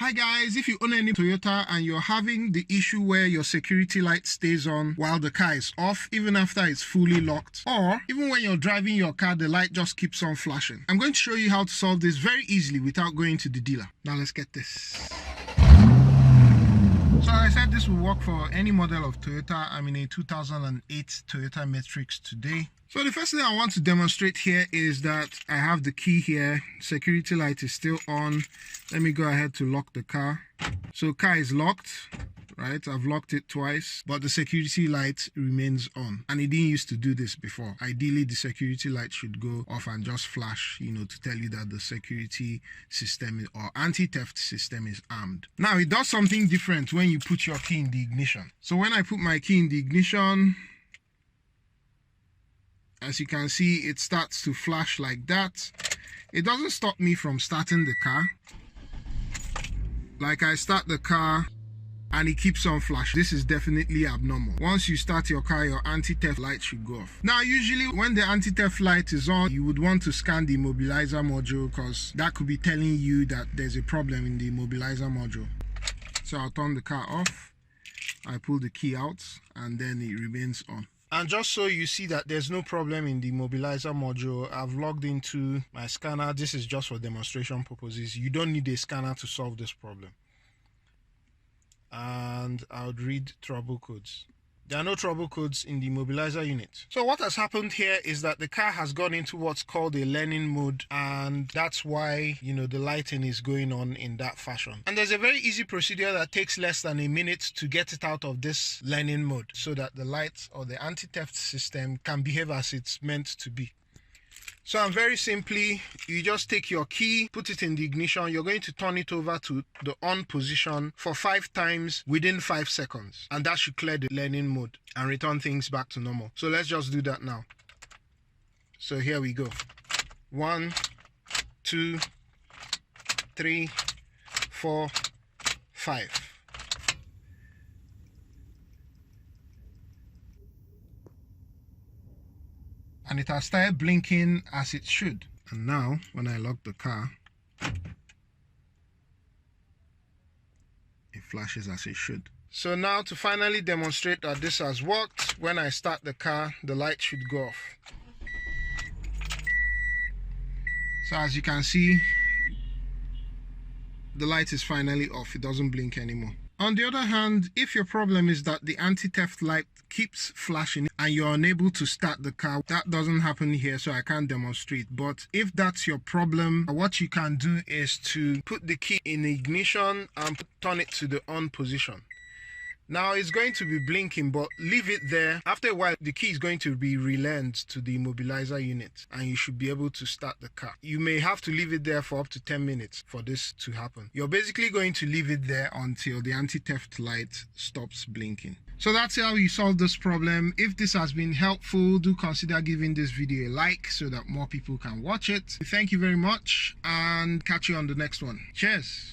Hi guys, if you own any Toyota and you're having the issue where your security light stays on while the car is off, even after it's fully locked, or even when you're driving your car, the light just keeps on flashing. I'm going to show you how to solve this very easily without going to the dealer. Now let's get this. So I said this will work for any model of Toyota. I'm in a 2008 Toyota Matrix today. So the first thing I want to demonstrate here is that I have the key here. Security light is still on. Let me go ahead to lock the car. So car is locked, right? I've locked it twice, but the security light remains on. And it didn't used to do this before. Ideally, the security light should go off and just flash, to tell you that the security system or anti-theft system is armed. Now, it does something different when you put your key in the ignition. So when I put my key in the ignition, as you can see, it starts to flash like that. It doesn't stop me from starting the car. Like I start the car and it keeps on flashing. This is definitely abnormal. Once you start your car, your anti-theft light should go off. Now, usually when the anti-theft light is on, you would want to scan the immobilizer module because that could be telling you that there's a problem in the immobilizer module. So I'll turn the car off. I pull the key out and then it remains on. And just so you see that there's no problem in the immobilizer module, I've logged into my scanner. This is just for demonstration purposes. You don't need a scanner to solve this problem. And I would read trouble codes. There are no trouble codes in the immobilizer unit. So what has happened here is that the car has gone into what's called a learning mode, and that's why, the lighting is going on in that fashion. And there's a very easy procedure that takes less than a minute to get it out of this learning mode so that the light or the anti-theft system can behave as it's meant to be. So I'm very simply, you just take your key, put it in the ignition. You're going to turn it over to the on position for 5 times within 5 seconds. And that should clear the learning mode and return things back to normal. So let's just do that now. So here we go. 1, 2, 3, 4, 5. And it has started blinking as it should. And now, when I lock the car, it flashes as it should. So now, to finally demonstrate that this has worked, when I start the car, the light should go off. So as you can see, the light is finally off. It doesn't blink anymore. On the other hand, if your problem is that the anti-theft light keeps flashing and you're unable to start the car, that doesn't happen here, so I can't demonstrate. But if that's your problem, what you can do is to put the key in the ignition and turn it to the on position. Now it's going to be blinking, but leave it there. After a while, the key is going to be relearned to the immobilizer unit and you should be able to start the car. You may have to leave it there for up to 10 minutes for this to happen. You're basically going to leave it there until the anti-theft light stops blinking. So that's how you solve this problem. If this has been helpful, do consider giving this video a like so that more people can watch it. Thank you very much and catch you on the next one. Cheers.